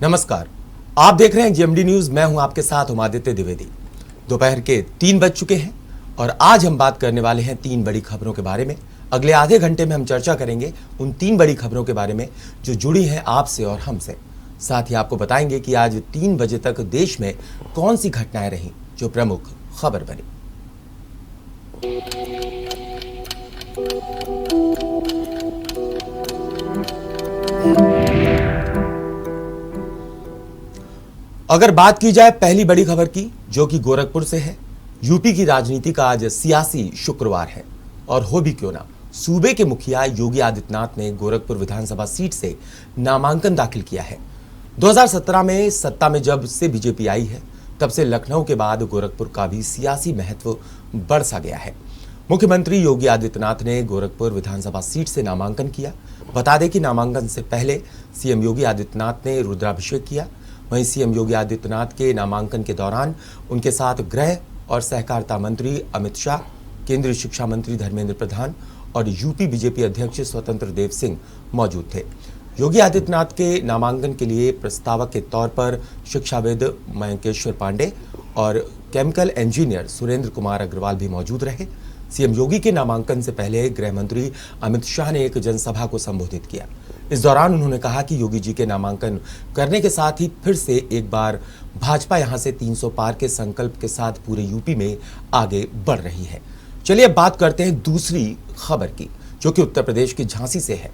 नमस्कार, आप देख रहे हैं जीएमडी न्यूज। मैं हूं आपके साथ आदित्य द्विवेदी। दोपहर के 3 बज चुके हैं और आज हम बात करने वाले हैं 3 बड़ी खबरों के बारे में। अगले आधे घंटे में हम चर्चा करेंगे उन 3 बड़ी खबरों के बारे में जो जुड़ी हैं आपसे और हमसे। साथ ही आपको बताएंगे कि आज 3 बजे तक देश में कौन सी घटनाएं रहीं जो प्रमुख खबर बनी। अगर बात की जाए पहली बड़ी खबर की, जो कि गोरखपुर से है। यूपी की राजनीति का आज सियासी शुक्रवार है और हो भी क्यों ना, सूबे के मुखिया योगी आदित्यनाथ ने गोरखपुर विधानसभा सीट से नामांकन दाखिल किया है। 2017 में सत्ता में जब से बीजेपी आई है, तब से लखनऊ के बाद गोरखपुर का भी सियासी महत्व बढ़ सा गया है। मुख्यमंत्री योगी आदित्यनाथ ने गोरखपुर विधानसभा सीट से नामांकन किया। बता दें कि नामांकन से पहले सीएम योगी आदित्यनाथ ने रुद्राभिषेक किया। वहीं सीएम योगी आदित्यनाथ के नामांकन के दौरान उनके साथ गृह और सहकारिता मंत्री अमित शाह, केंद्रीय शिक्षा मंत्री धर्मेंद्र प्रधान और यूपी बीजेपी अध्यक्ष स्वतंत्र देव सिंह मौजूद थे। योगी आदित्यनाथ के नामांकन के लिए प्रस्तावक के तौर पर शिक्षाविद मयंकेश्वर पांडे और केमिकल इंजीनियर सुरेंद्र कुमार अग्रवाल भी मौजूद रहे। सीएम योगी के नामांकन से पहले गृह मंत्री अमित शाह ने एक जनसभा को संबोधित किया। इस दौरान उन्होंने कहा कि योगी जी के नामांकन करने के साथ ही फिर से एक बार भाजपा यहां से 300 पार के संकल्प के साथ पूरे यूपी में आगे बढ़ रही है। चलिए अब बात करते हैं दूसरी खबर की, जो कि उत्तर प्रदेश की झांसी से है।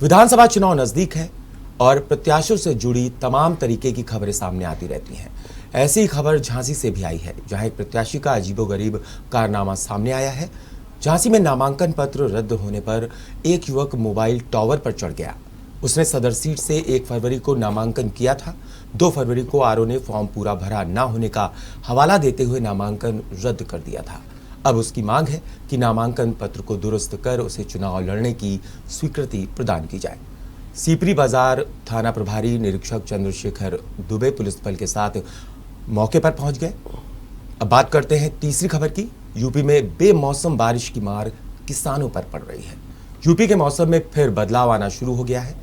विधानसभा चुनाव नजदीक है और प्रत्याशियों से जुड़ी तमाम तरीके की खबरें सामने आती रहती हैं। ऐसी ही खबर झांसी से भी आई है, जहां एक प्रत्याशी का अजीबोगरीब कारनामा सामने आया है। झांसी में नामांकन पत्र रद्द होने पर एक युवक मोबाइल टावर पर चढ़ गया। उसने सदर सीट से 1 फरवरी को नामांकन किया था। 2 फरवरी को आरओ ने फॉर्म पूरा भरा न होने का हवाला देते हुए नामांकन रद्द कर दिया था। अब उसकी मांग है कि नामांकन पत्र को दुरुस्त कर उसे चुनाव लड़ने की स्वीकृति प्रदान की जाए। सीपरी बाजार थाना प्रभारी निरीक्षक चंद्रशेखर दुबे पुलिस बल के साथ मौके पर पहुंच गए। अब बात करते हैं तीसरी खबर की। यूपी में बेमौसम बारिश की मार किसानों पर पड़ रही है। यूपी के मौसम में फिर बदलाव आना शुरू हो गया है।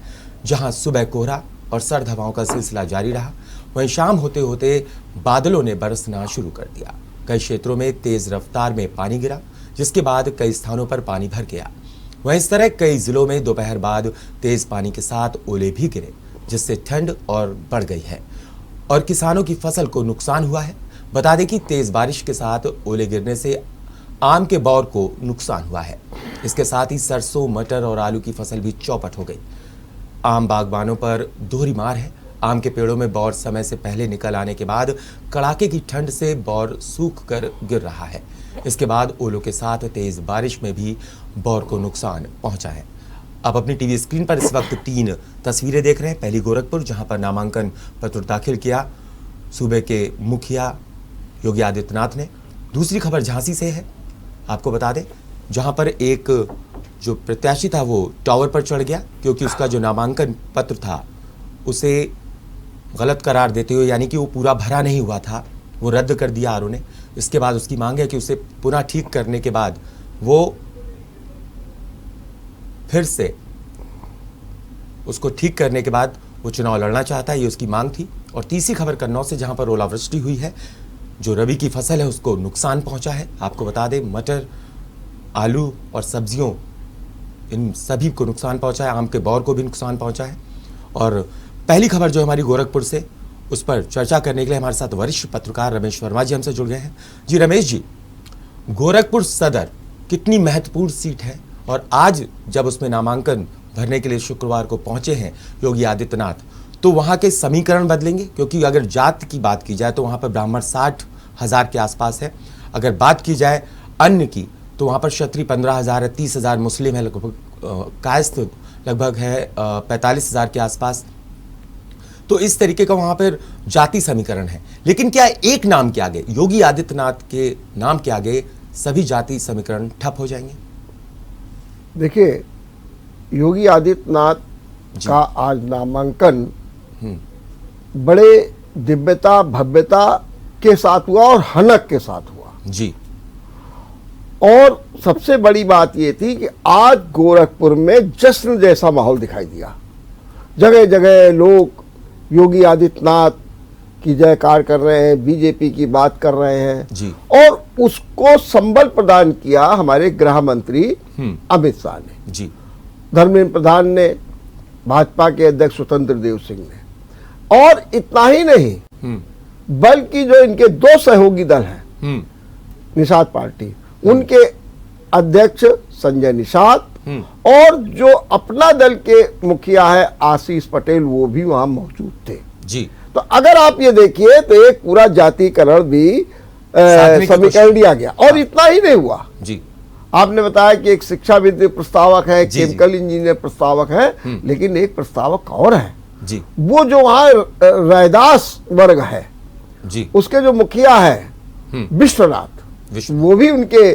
जहां सुबह कोहरा और सर्द हवाओं का सिलसिला जारी रहा, वहीं शाम होते होते बादलों ने बरसना शुरू कर दिया। कई क्षेत्रों में तेज रफ्तार में पानी गिरा, जिसके बाद कई स्थानों पर पानी भर गया। वहीं इस तरह कई जिलों में दोपहर बाद तेज पानी के साथ ओले भी गिरे, जिससे ठंड और बढ़ गई है और किसानों की फसल को नुकसान हुआ है। बता दें कि तेज बारिश के साथ ओले गिरने से आम के बौर को नुकसान हुआ है। इसके साथ ही सरसों, मटर और आलू की फसल भी चौपट हो गई। आम बागबानों पर दोहरी मार है। आम के पेड़ों में बौर समय से पहले निकल आने के बाद कड़ाके की ठंड से बौर सूख कर गिर रहा है। इसके बाद ओलों के साथ तेज बारिश में भी बौर को नुकसान पहुंचा है। आप अपनी टीवी स्क्रीन पर इस वक्त 3 तस्वीरें देख रहे हैं। पहली गोरखपुर, जहां पर नामांकन पत्र दाखिल किया सूबे के मुखिया योगी आदित्यनाथ ने। दूसरी खबर झांसी से है। आपको बता दें, जहां पर एक जो प्रत्याशी था वो टावर पर चढ़ गया, क्योंकि उसका जो नामांकन पत्र था उसे गलत करार देते हुए, यानी कि वो पूरा भरा नहीं हुआ था, वो रद्द कर दिया आरओ ने। इसके बाद उसकी मांग है कि उसे पुनः ठीक करने के बाद वो फिर से उसको ठीक करने के बाद वो चुनाव लड़ना चाहता है, ये उसकी मांग थी। और तीसरी खबर कन्नौज से, जहां पर ओलावृष्टि हुई है, जो रबी की फसल है उसको नुकसान पहुंचा है। आपको बता दें, मटर, आलू और सब्जियों, इन सभी को नुकसान पहुंचा है। आम के बौर को भी नुकसान पहुंचा है। और पहली खबर जो हमारी गोरखपुर से, उस पर चर्चा करने के लिए हमारे साथ वरिष्ठ पत्रकार रमेश वर्मा जी हमसे जुड़ गए हैं। जी रमेश जी, गोरखपुर सदर कितनी महत्वपूर्ण सीट है और आज जब उसमें नामांकन भरने के लिए शुक्रवार को पहुंचे हैं योगी आदित्यनाथ, तो वहां के समीकरण बदलेंगे? क्योंकि अगर जात की बात की जाए तो वहां पर ब्राह्मण 60,000 के आसपास है। अगर बात की जाए अन्य की, तो वहां पर क्षत्रिय 15,000 है, 30,000 मुस्लिम है, लगभग कायस्थ लगभग है 45,000 के आसपास। तो इस तरीके का वहां पर जाति समीकरण है। लेकिन क्या एक नाम के आगे, योगी आदित्यनाथ के नाम के आगे, सभी जाति समीकरण ठप हो जाएंगे? देखिए, योगी आदित्यनाथ का आज नामांकन बड़े दिव्यता भव्यता के साथ हुआ और हनक के साथ हुआ जी। और सबसे बड़ी बात ये थी कि आज गोरखपुर में जश्न जैसा माहौल दिखाई दिया। जगह जगह लोग योगी आदित्यनाथ की जयकार कर रहे हैं, बीजेपी की बात कर रहे हैं जी। और उसको संबल प्रदान किया हमारे गृह मंत्री अमित शाह ने जी, धर्मेंद्र प्रधान ने, भाजपा के अध्यक्ष स्वतंत्र देव सिंह ने। और इतना ही नहीं बल्कि जो इनके दो सहयोगी दल हैं, निषाद पार्टी, उनके अध्यक्ष संजय निषाद और जो अपना दल के मुखिया है आशीष पटेल, वो भी वहां मौजूद थे जी। तो अगर आप ये देखिए तो एक पूरा जातीकरण भी समीकरण लिया गया। और इतना ही नहीं हुआ जी। आपने बताया कि एक शिक्षाविद प्रस्तावक है, केमिकल इंजीनियर प्रस्तावक है, लेकिन एक प्रस्तावक और है जी, वो जो वहां रैदास वर्ग है जी, उसके जो मुखिया है विश्वनाथ, वो भी उनके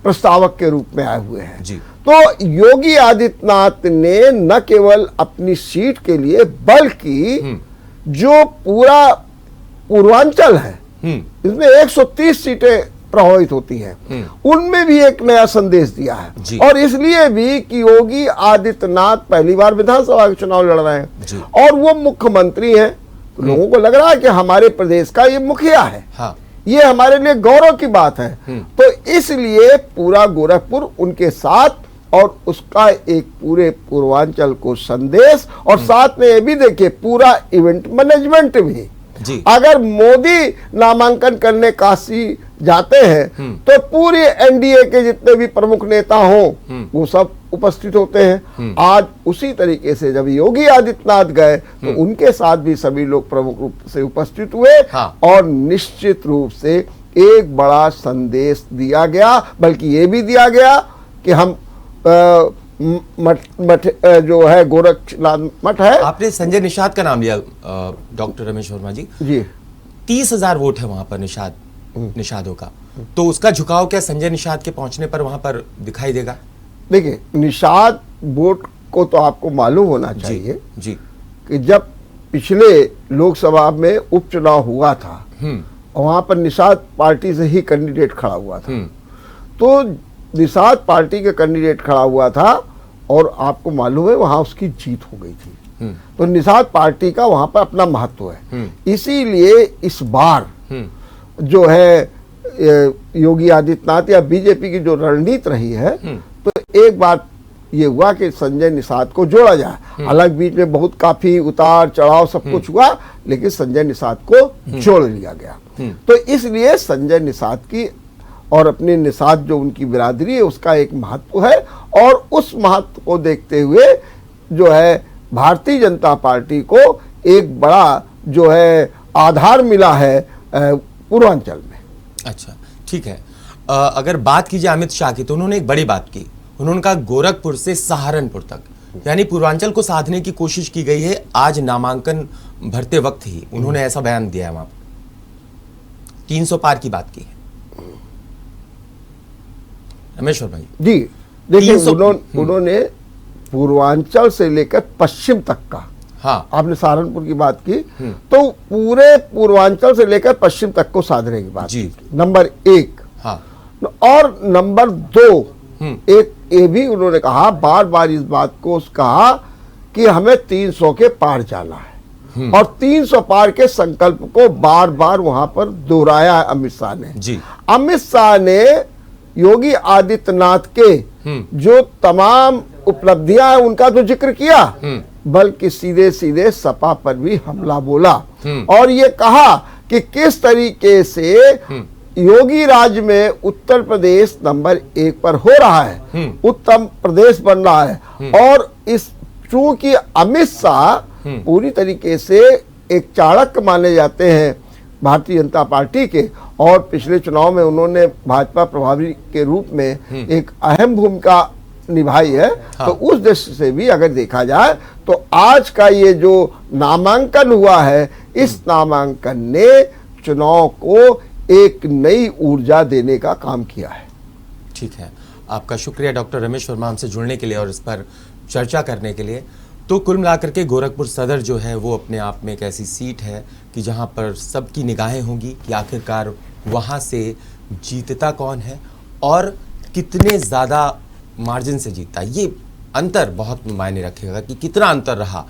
प्रस्तावक के रूप में आए हुए हैं जी। तो योगी आदित्यनाथ ने न केवल अपनी सीट के लिए बल्कि जो पूरा पूर्वांचल है इसमें 130 सीटें प्रभावित होती हैं, उनमें भी एक नया संदेश दिया है। और इसलिए भी कि योगी आदित्यनाथ पहली बार विधानसभा के चुनाव लड़ रहे हैं और वो मुख्यमंत्री हैं, तो लोगों को लग रहा है कि हमारे प्रदेश का ये मुखिया है। हाँ। ये हमारे लिए गौरव की बात है। तो इसलिए पूरा गोरखपुर उनके साथ और उसका एक पूरे पूर्वांचल को संदेश और साथ में ये भी देखिए पूरा इवेंट मैनेजमेंट भी जी। अगर मोदी नामांकन करने काशी जाते हैं तो पूरी एनडीए के जितने भी प्रमुख नेता हों वो सब उपस्थित होते हैं। आज उसी तरीके से जब योगी आदित्यनाथ गए तो उनके साथ भी सभी लोग प्रमुख रूप से उपस्थित हुए। हाँ। और निश्चित रूप से एक बड़ा संदेश दिया गया, बल्कि ये भी दिया गया कि हम मठ जो है गोरखनाथ मठ है। आपने संजय निषाद का नाम लिया डॉक्टर रमेश वर्मा जी। 30,000 वोट है वहां पर निषादों का, तो उसका झुकाव क्या संजय निषाद के पहुंचने पर वहां पर दिखाई देगा? देखिए, निषाद वोट को तो आपको मालूम होना चाहिए जी कि जब पिछले लोकसभा में उपचुनाव हुआ था वहां पर निषाद पार्टी से ही कैंडिडेट खड़ा हुआ था। तो निषाद पार्टी के कैंडिडेट खड़ा हुआ था और आपको मालूम है वहां उसकी जीत हो गई थी। तो निषाद पार्टी का वहां पर अपना महत्व है। इसीलिए इस बार जो है योगी आदित्यनाथ या बीजेपी की जो रणनीति रही है तो एक बार ये हुआ कि संजय निषाद को जोड़ा जाए। हालांकि बीच में बहुत काफी उतार चढ़ाव सब कुछ हुआ, लेकिन संजय निषाद को जोड़ लिया गया। तो इसलिए संजय निषाद की और अपनी निषाद जो उनकी बिरादरी है उसका एक महत्व है और उस महत्व को देखते हुए जो है भारतीय जनता पार्टी को एक बड़ा जो है आधार मिला है पूर्वांचल में। अच्छा, ठीक है। अगर बात कीजिए अमित शाह की तो उन्होंने एक बड़ी बात की। उन्होंने कहा गोरखपुर से सहारनपुर तक, यानी पूर्वांचल को साधने की कोशिश की गई है। आज नामांकन भरते वक्त ही उन्होंने ऐसा बयान दिया है। वहां 300 पार की बात की है रमेश्वर भाई जी। देखिए, उन्होंने पूर्वांचल से लेकर पश्चिम तक का, हाँ, आपने सहारनपुर की बात की तो पूरे पूर्वांचल से लेकर पश्चिम तक को साधने की बात जी। नंबर 1। हाँ। और नंबर 2 एक ये भी उन्होंने कहा, बार बार इस बात को कहा कि हमें 300 के पार जाना है और 300 पार के संकल्प को बार बार वहां पर दोहराया है अमित शाह ने जी। अमित शाह ने योगी आदित्यनाथ के जो तमाम उपलब्धियां हैं उनका तो जिक्र किया, बल्कि सीधे सीधे सपा पर भी हमला बोला और ये कहा कि किस तरीके से योगी राज्य में उत्तर प्रदेश नंबर 1 पर हो रहा है, उत्तम प्रदेश बन रहा है। और इस चूंकि अमित शाह पूरी तरीके से एक चाणक्य माने जाते हैं भारतीय जनता पार्टी के और पिछले चुनाव में उन्होंने भाजपा प्रभारी के रूप में एक अहम भूमिका निभाई है। हाँ। तो उस दृष्टि से भी अगर देखा जाए तो आज का ये जो नामांकन हुआ है, इस नामांकन ने चुनाव को एक नई ऊर्जा देने का काम किया है। ठीक है, आपका शुक्रिया डॉक्टर रमेश वर्मा हमसे जुड़ने के लिए और इस पर चर्चा करने के लिए। तो कुल मिलाकर के गोरखपुर सदर जो है वो अपने आप में एक ऐसी सीट है कि जहां पर सबकी निगाहें होंगी कि आखिरकार वहां से जीतता कौन है और कितने ज़्यादा मार्जिन से जीतता है। ये अंतर बहुत मायने रखेगा कि कितना अंतर रहा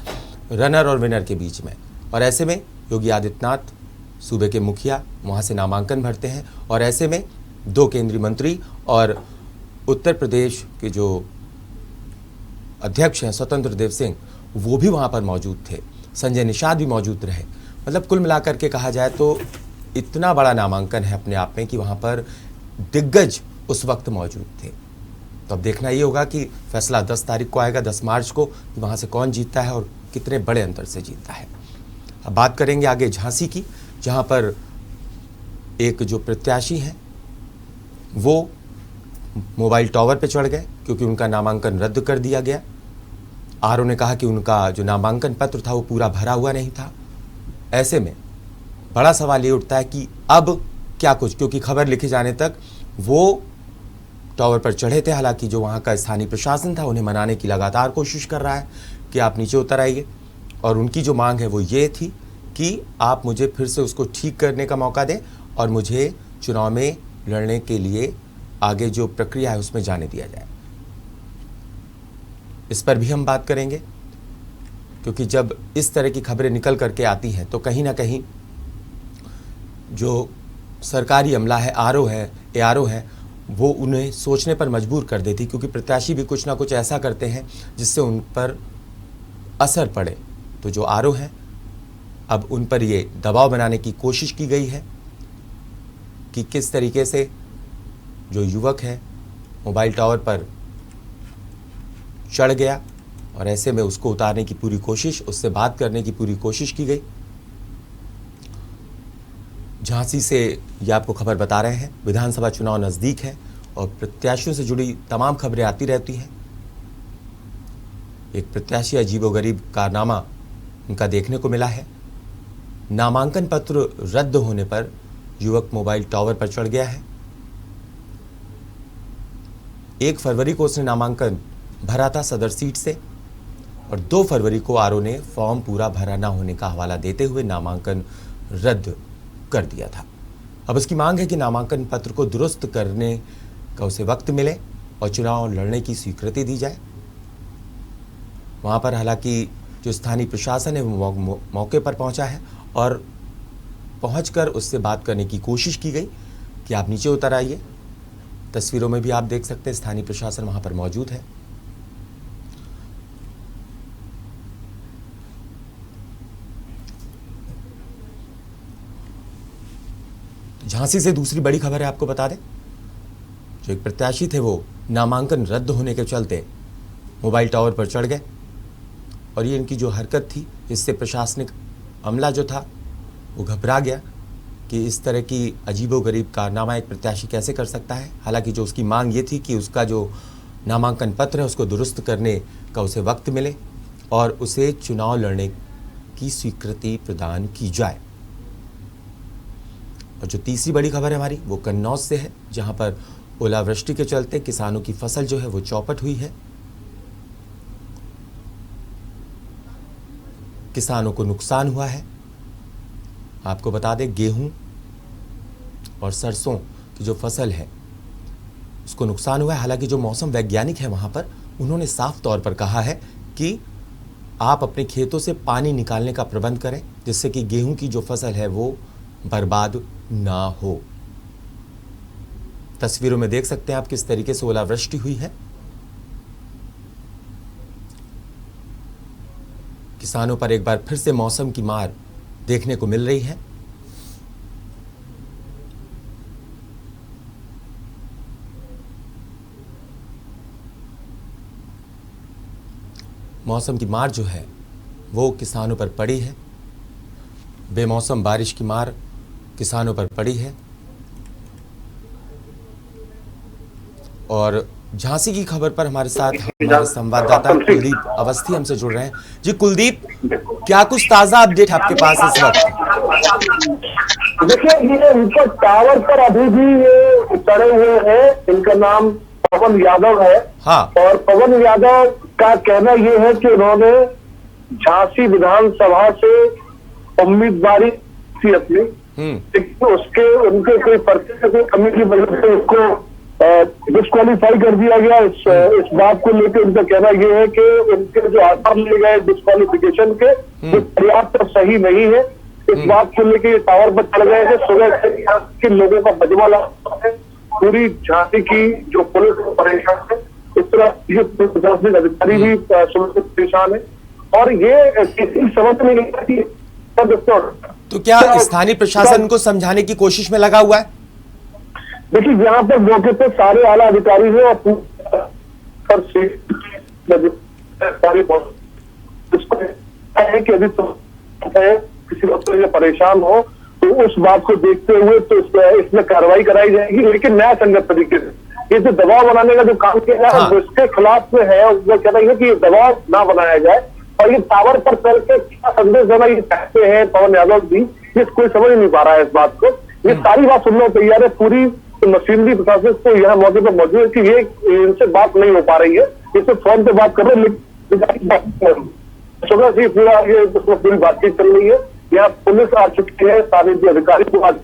रनर और विनर के बीच में। और ऐसे में योगी आदित्यनाथ सूबे के मुखिया वहाँ से नामांकन भरते हैं और ऐसे में 2 केंद्रीय मंत्री और उत्तर प्रदेश के जो अध्यक्ष हैं स्वतंत्र देव सिंह, वो भी वहाँ पर मौजूद थे। संजय निषाद भी मौजूद रहे। मतलब कुल मिलाकर के कहा जाए तो इतना बड़ा नामांकन है अपने आप में कि वहाँ पर दिग्गज उस वक्त मौजूद थे। तो अब देखना ये होगा कि फैसला 10 तारीख को आएगा, 10 मार्च को, कि वहाँ से कौन जीतता है और कितने बड़े अंतर से जीतता है। अब बात करेंगे आगे झांसी की, जहाँ पर एक जो प्रत्याशी हैं वो मोबाइल टावर पे चढ़ गए क्योंकि उनका नामांकन रद्द कर दिया गया। आरओ ने कहा कि उनका जो नामांकन पत्र था वो पूरा भरा हुआ नहीं था। ऐसे में बड़ा सवाल ये उठता है कि अब क्या कुछ, क्योंकि खबर लिखे जाने तक वो टावर पर चढ़े थे। हालांकि जो वहाँ का स्थानीय प्रशासन था उन्हें मनाने की लगातार कोशिश कर रहा है कि आप नीचे उतर आइए, और उनकी जो मांग है वो ये थी कि आप मुझे फिर से उसको ठीक करने का मौका दें और मुझे चुनाव में लड़ने के लिए आगे जो प्रक्रिया है उसमें जाने दिया जाए। इस पर भी हम बात करेंगे, क्योंकि जब इस तरह की खबरें निकल करके आती हैं तो कहीं ना कहीं जो सरकारी अमला है, आरओ है, एआरओ है, वो उन्हें सोचने पर मजबूर कर देती, क्योंकि प्रत्याशी भी कुछ ना कुछ ऐसा करते हैं जिससे उन पर असर पड़े। तो जो आरओ हैं, अब उन पर ये दबाव बनाने की कोशिश की गई है कि किस तरीके से जो युवक है मोबाइल टावर पर चढ़ गया और ऐसे में उसको उतारने की पूरी कोशिश, उससे बात करने की पूरी कोशिश की गई। झांसी से ये आपको खबर बता रहे हैं, विधानसभा चुनाव नज़दीक है और प्रत्याशियों से जुड़ी तमाम खबरें आती रहती हैं। एक प्रत्याशी अजीबोगरीब कारनामा उनका देखने को मिला है। नामांकन पत्र रद्द होने पर युवक मोबाइल टावर पर चढ़ गया है। 1 फरवरी को उसने नामांकन भरा था सदर सीट से और 2 फरवरी को आरओ ने फॉर्म पूरा भरा न होने का हवाला देते हुए नामांकन रद्द कर दिया था। अब उसकी मांग है कि नामांकन पत्र को दुरुस्त करने का उसे वक्त मिले और चुनाव लड़ने की स्वीकृति दी जाए। वहाँ पर हालांकि जो स्थानीय प्रशासन है वो मौके पर पहुँचा है और पहुंचकर उससे बात करने की कोशिश की गई कि आप नीचे उतर आइए। तस्वीरों में भी आप देख सकते हैं स्थानीय प्रशासन वहाँ पर मौजूद है। झांसी से दूसरी बड़ी खबर है, आपको बता दें, जो एक प्रत्याशी थे वो नामांकन रद्द होने के चलते मोबाइल टावर पर चढ़ गए और ये इनकी जो हरकत थी इससे प्रशासनिक अमला जो था वो घबरा गया कि इस तरह की अजीबोगरीब कारनामा एक प्रत्याशी कैसे कर सकता है। हालांकि जो उसकी मांग ये थी कि उसका जो नामांकन पत्र है उसको दुरुस्त करने का उसे वक्त मिले और उसे चुनाव लड़ने की स्वीकृति प्रदान की जाए। और जो तीसरी बड़ी खबर है हमारी वो कन्नौज से है, जहां पर ओलावृष्टि के चलते किसानों की फसल जो है वो चौपट हुई है। किसानों को नुकसान हुआ है। आपको बता दें, गेहूं और सरसों की जो फसल है उसको नुकसान हुआ है। हालांकि जो मौसम वैज्ञानिक है वहां पर उन्होंने साफ तौर पर कहा है कि आप अपने खेतों से पानी निकालने का प्रबंध करें जिससे कि गेहूं की जो फसल है वो बर्बाद ना हो। तस्वीरों में देख सकते हैं आप किस तरीके से ओलावृष्टि हुई है। किसानों पर एक बार फिर से मौसम की मार देखने को मिल रही है। मौसम की मार जो है वो किसानों पर पड़ी है। बेमौसम बारिश की मार किसानों पर पड़ी है। और झांसी की खबर पर हमारे साथ हमारे संवाददाता कुलदीप अवस्थी हमसे जुड़ रहे हैं। जी कुलदीप, क्या कुछ ताजा अपडेट आपके पास इस वक्त? देखिए, ये ऊपर टावर पर अभी भी ये चढ़े हुए हैं। इनका नाम पवन यादव है। हाँ। और पवन यादव का कहना ये है कि उन्होंने झांसी विधानसभा से उम्मीदवारी थी अपनी, लेकिन उसके उनके कोई पर्चे की कमी की वजह से उसको डिस्क्वालीफाई कर दिया गया। इस बात को लेकर उनका कहना यह है कि उनके जो आधार लिए गए डिस्क्वालिफिकेशन के वो पर्याप्त और सही नहीं है। इस बात को लेकर टावर पर चढ़ गए हैं। सुबह के लोगों का मजमा है, पूरी झांसी की जो पुलिस परेशान है, इस तरह ये प्रशासनिक अधिकारी भी परेशान है और ये किसी समझ में नहीं आती। तो क्या स्थानीय प्रशासन को समझाने की कोशिश में लगा हुआ है? देखिए, यहाँ पर मौके पर सारे आला अधिकारी हैं और कि यदि किसी वक्त परेशाान हो तो उस बात को देखते हुए तो इसमें कार्रवाई कराई जाएगी, लेकिन न्याय संगत तरीके से। ये जो दबाव बनाने का जो काम किया है उसके खिलाफ में है, वो कह रही है कि ये दबाव ना बनाया जाए। और ये टावर पर चल के क्या संदेश देना ये चाहते हैं पवन यादव भी, ये कोई समझ नहीं पा रहा है इस बात को। ये सारी बात सुनने को तैयार है, पूरी मशीनरी प्रशासन को यहाँ मौके पर मौजूद है कि ये इनसे बात नहीं हो पा रही है, इससे फोन पे बात कर रहे हैं, सुबह से पूरा ये पूरी बातचीत चल रही है। यहाँ पुलिस आ चुकी है, सारे जो अधिकारी को आज,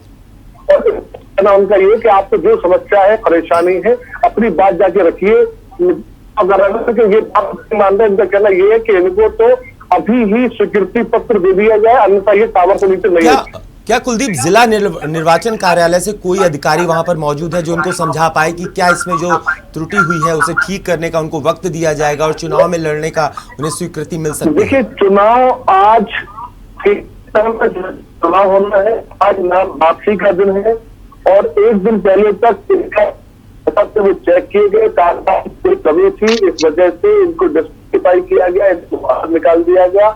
और कहना उनका ये कि आपको जो समस्या है, परेशानी है, अपनी बात जाके रखिए। अगर ये बात मान रहे, इनका कहना ये है कि इनको तो अभी ही स्वीकृति पत्र दे दिया जाए, अन्यथा ये टावर से नीचे नहीं है। क्या कुलदीप, जिला निर्वाचन कार्यालय से कोई अधिकारी वहां पर मौजूद है जो उनको समझा पाए कि क्या इसमें जो त्रुटि हुई है उसे ठीक करने का उनको वक्त दिया जाएगा और चुनाव में लड़ने का उन्हें स्वीकृति मिल सकती है? देखिए, चुनाव आज चुनाव होना है, आज नाम वापसी का दिन है और एक दिन पहले तक वो चेक किए गए, कोई कमी थी, इस वजह से इनको डिस्क्वालीफाई किया गया, इनको बाहर निकाल दिया गया।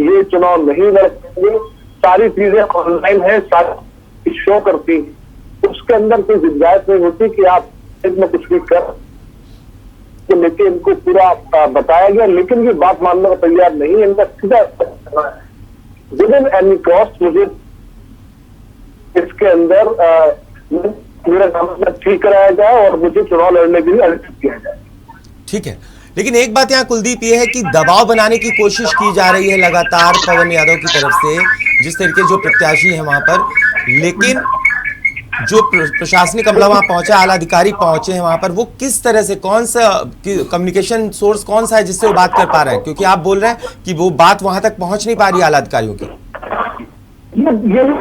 ये चुनाव नहीं लड़ पाएंगे। सारी चीजें ऑनलाइन है, सारी शो करती है, उसके अंदर कोई गुंजाइश नहीं होती कि आप इसमें कुछ भी कर, तो लेकिन इनको पूरा बताया गया, लेकिन ये बात मानने को तैयार नहीं है। इनका सीधा विद इन एनी कॉस्ट मुझे इसके अंदर मेरा नाम ठीक कराया जाए और मुझे चुनाव लड़ने के लिए आयोजित किया जाए। ठीक है, लेकिन एक बात यहाँ कुलदीप ये है कि दबाव बनाने की कोशिश की जा रही है लगातार पवन यादव की तरफ से, जिस तरीके जो प्रत्याशी है वहां पर, लेकिन जो प्रशासनिक अमला वहां पहुंचा, आला अधिकारी पहुंचे हैं वहां पर, वो किस तरह से, कौन सा कम्युनिकेशन सोर्स कौन सा है जिससे वो बात कर पा रहे हैं? क्योंकि आप बोल रहे हैं कि वो बात वहां तक पहुंच नहीं पा रही आला अधिकारियों की।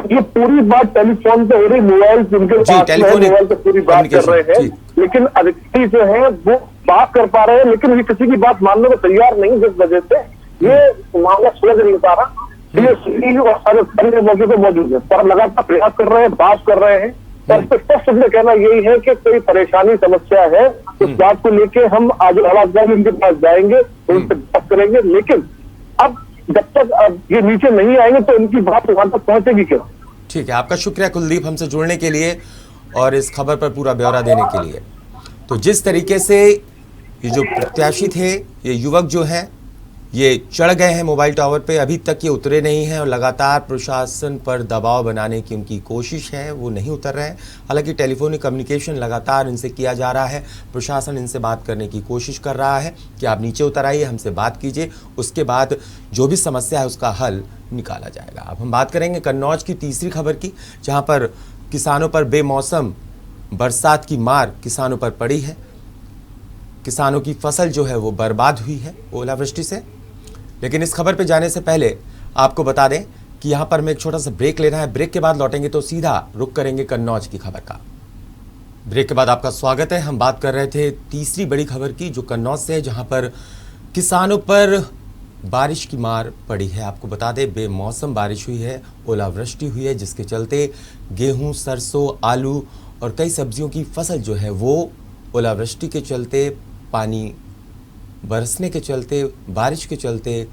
ये पूरी बात टेलीफोन पे हो रही, मोबाइल जिनके पास है, मोबाइल पे पूरी बात कर रहे हैं, लेकिन अधिकारी जो है वो बात कर पा रहे हैं, लेकिन ये किसी की बात मानने को तैयार नहीं, जिस वजह से ये मामला सुलझ नहीं पा रहा। ये और सारे मौके पर मौजूद है, पर लगातार प्रयास कर रहे हैं, बात कर रहे हैं, और स्पष्ट में कहना यही है कि कोई परेशानी समस्या है, उस बात को लेके हम आज उनके पास जाएंगे, उनसे बात करेंगे, लेकिन अब जब तक अब ये नीचे नहीं आएंगे तो इनकी बात वहां तक पहुंचेगी क्यों? ठीक है, आपका शुक्रिया कुलदीप हमसे जुड़ने के लिए और इस खबर पर पूरा ब्यौरा देने के लिए। तो जिस तरीके से ये जो प्रत्याशी थे, ये युवक जो हैं, ये चढ़ गए हैं मोबाइल टावर पे, अभी तक ये उतरे नहीं हैं और लगातार प्रशासन पर दबाव बनाने की उनकी कोशिश है, वो नहीं उतर रहे हैं। हालांकि टेलीफोनिक कम्युनिकेशन लगातार इनसे किया जा रहा है, प्रशासन इनसे बात करने की कोशिश कर रहा है कि आप नीचे उतर आइए, हमसे बात कीजिए, उसके बाद जो भी समस्या है उसका हल निकाला जाएगा। अब हम बात करेंगे कन्नौज की तीसरी खबर की, जहाँ पर किसानों पर बेमौसम बरसात की मार किसानों पर पड़ी है। किसानों की फसल जो है वो बर्बाद हुई है ओलावृष्टि से। लेकिन इस खबर पे जाने से पहले आपको बता दें कि यहाँ पर हमें एक छोटा सा ब्रेक लेना है। ब्रेक के बाद लौटेंगे तो सीधा रुक करेंगे कन्नौज की खबर का। ब्रेक के बाद आपका स्वागत है। हम बात कर रहे थे तीसरी बड़ी खबर की, जो कन्नौज से है, जहाँ पर किसानों पर बारिश की मार पड़ी है। आपको बता दें बेमौसम बारिश हुई है, ओलावृष्टि हुई है, जिसके चलते गेहूँ, सरसों, आलू और कई सब्जियों की फसल जो है वो ओलावृष्टि के चलते, पानी बरसने के चलते, बारिश के चलते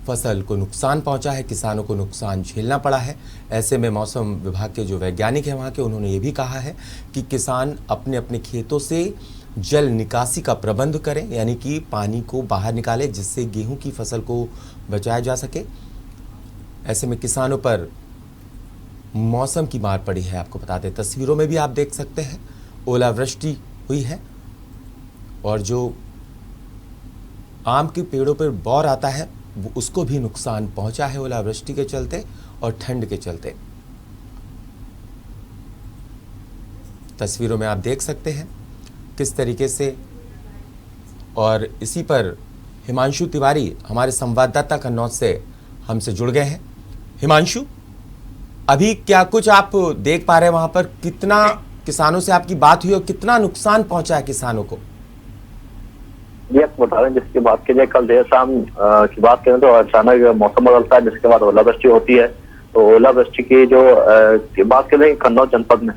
फसल को नुकसान पहुंचा है, किसानों को नुकसान झेलना पड़ा है। ऐसे में मौसम विभाग के जो वैज्ञानिक हैं वहाँ के, उन्होंने ये भी कहा है कि किसान अपने अपने खेतों से जल निकासी का प्रबंध करें, यानी कि पानी को बाहर निकालें, जिससे गेहूं की फसल को बचाया जा सके। ऐसे में किसानों पर मौसम की मार पड़ी है। आपको बता दें, तस्वीरों में भी आप देख सकते हैं ओलावृष्टि हुई है और जो आम के पेड़ों पर बौर आता है वो उसको भी नुकसान पहुंचा है ओलावृष्टि के चलते और ठंड के चलते। तस्वीरों में आप देख सकते हैं किस तरीके से, और इसी पर हिमांशु तिवारी हमारे संवाददाता कन्नौज से हमसे जुड़ गए हैं। हिमांशु, अभी क्या कुछ आप देख पा रहे हैं वहां पर? कितना किसानों से आपकी बात हुई और कितना नुकसान पहुंचा है किसानों को? ये आप बता रहे हैं, जिसकी बात की जाए कल देर शाम की बात करें तो अचानक मौसम बदलता है, जिसके बाद ओलावृष्टि होती है। तो ओलावृष्टि की जो बात करें कन्नौज जनपद में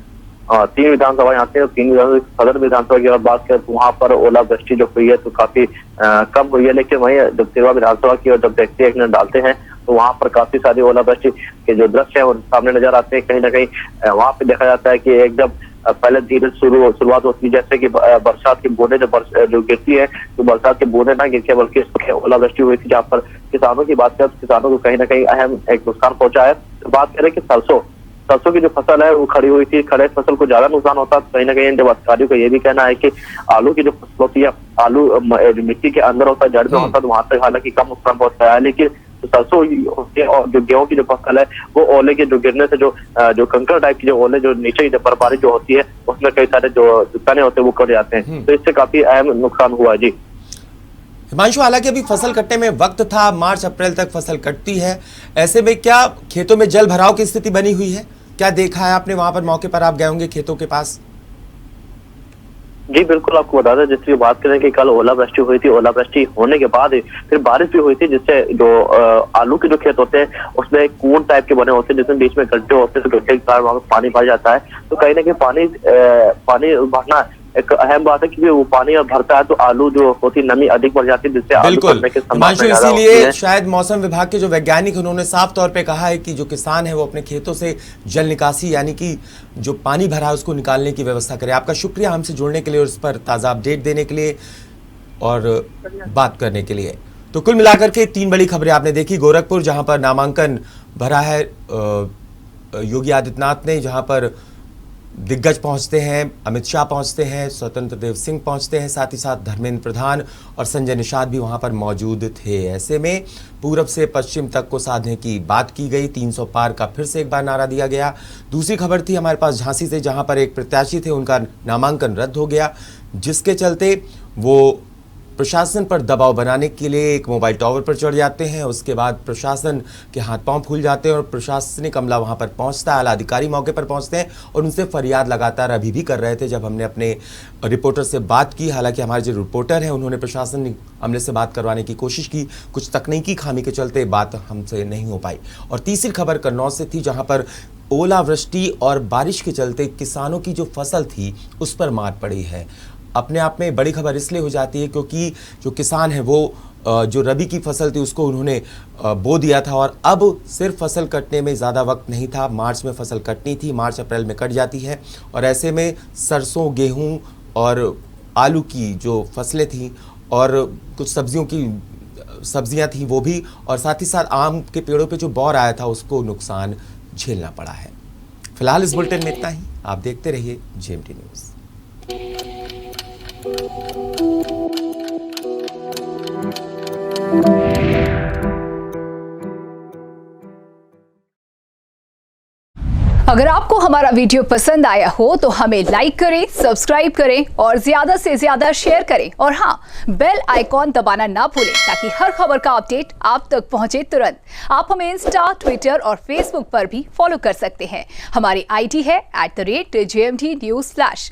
3 विधानसभाएं आती है, 3 सदर विधानसभा की बात करें तो वहाँ पर ओलावृष्टि जो हुई है तो काफी कम हुई है। लेकिन वहीं जब तिरवा विधानसभा की और जब देखते हैं डालते हैं तो वहाँ पर काफी सारी ओलावृष्टि के जो दृश्य है वो सामने नजर आते हैं। कहीं ना कहीं वहाँ पे देखा जाता है कि एकदम पहले धीरे शुरुआत होती है, जैसे कि बरसात की बूंदें जो गिरती है तो बरसात की बूंदें ना गिरके बल्कि ओलावृष्टि हुई थी, जहाँ पर किसानों की बात करें तो किसानों को कहीं ना कहीं अहम एक नुकसान पहुंचा है। तो बात करें कि सरसों की जो फसल है वो खड़ी हुई थी, खड़े फसल को ज्यादा नुकसान होता है। कहीं ना कहीं जब अधिकारियों का ये भी कहना है कि आलू की जो फसल होती है, आलू मिट्टी के अंदर होता है, जड़ में होता है, तो वहां तक हालांकि कम नुकसान पहुंचा है। लेकिन सरसों होती है और जो गेहूं की जो फसल है वो ओले के जो गिरने से जो कंकड़ टाइप की जो ओले जो नीचे की बर्फबारी जो होती है उसमें कई सारे जो तने होते हैं वो कट जाते हैं। तो इससे काफी अहम नुकसान हुआ जी। हिमांशु, हालांकि अभी फसल कटने में वक्त था, मार्च अप्रैल तक फसल कटती है, ऐसे में क्या खेतों में जल भराव की स्थिति बनी हुई है? क्या देखा है आपने वहां पर? मौके पर आप गए होंगे खेतों के पास। जी बिल्कुल, आपको बता दें जिसकी बात करें कि कल ओलावृष्टि हुई थी, ओलावृष्टि होने के बाद फिर बारिश भी हुई थी, जिससे जो आलू के जो खेत होते हैं उसमें कून टाइप के बने होते हैं, जिसमें बीच में गड्ढे होते हैं, तो गड्ढे के कारण वहां पर पानी भर जाता है। तो कहीं ना कहीं पानी भरना एक अहम बात है, क्योंकि वो पानी भरता है तो आलू जो होती नमी अधिक बढ़ जाती है, जिससे आलू बिल्कुल। हिमांशु, इसीलिए शायद मौसम विभाग के जो वैज्ञानिक उन्होंने साफ तौर पे कहा है कि जो किसान है वो अपने खेतों से जल निकासी यानी कि जो पानी भरा है उसको निकालने की व्यवस्था करे। आपका शुक्रिया हमसे जुड़ने के लिए और उस पर ताज़ा अपडेट देने के लिए और बात करने के लिए। तो कुल मिलाकर के 3 बड़ी खबरें आपने देखी। गोरखपुर, जहां पर नामांकन भरा है योगी आदित्यनाथ ने, जहां पर दिग्गज पहुंचते हैं, अमित शाह पहुंचते हैं, स्वतंत्र देव सिंह पहुंचते हैं, साथ ही साथ धर्मेंद्र प्रधान और संजय निषाद भी वहां पर मौजूद थे। ऐसे में पूरब से पश्चिम तक को साधने की बात की गई, 300 पार का फिर से एक बार नारा दिया गया। दूसरी खबर थी हमारे पास झांसी से, जहां पर एक प्रत्याशी थे, उनका नामांकन रद्द हो गया, जिसके चलते वो प्रशासन पर दबाव बनाने के लिए एक मोबाइल टावर पर चढ़ जाते हैं। उसके बाद प्रशासन के हाथ पांव फूल जाते हैं और प्रशासनिक अमला वहां पर पहुंचता है, आला अधिकारी मौके पर पहुंचते हैं और उनसे फरियाद लगातार अभी भी कर रहे थे। जब हमने अपने रिपोर्टर से बात की, हालांकि हमारे जो रिपोर्टर हैं उन्होंने प्रशासनिक अमले से बात करवाने की कोशिश की, कुछ तकनीकी खामी के चलते बात हमसे नहीं हो पाई। और तीसरी खबर कन्नौज से थी, जहां पर ओलावृष्टि और बारिश के चलते किसानों की जो फसल थी उस पर मार पड़ी है। अपने आप में बड़ी खबर इसलिए हो जाती है क्योंकि जो किसान है वो जो रबी की फसल थी उसको उन्होंने बो दिया था और अब सिर्फ फसल कटने में ज़्यादा वक्त नहीं था। मार्च में फसल कटनी थी, मार्च अप्रैल में कट जाती है और ऐसे में सरसों, गेहूं और आलू की जो फसलें थीं और कुछ सब्जियां थी वो भी, और साथ ही साथ आम के पेड़ों पे जो बौर आया था उसको नुकसान झेलना पड़ा है। फिलहाल इस बुलेटिन में इतना ही। आप देखते रहिए GMT न्यूज़। अगर आपको हमारा वीडियो पसंद आया हो तो हमें लाइक करें, सब्सक्राइब करें और ज्यादा से ज्यादा शेयर करें और हाँ, बेल आइकॉन दबाना ना भूलें ताकि हर खबर का अपडेट आप तक पहुंचे तुरंत। आप हमें इंस्टा, ट्विटर और फेसबुक पर भी फॉलो कर सकते हैं। हमारी ID है @GMT News/।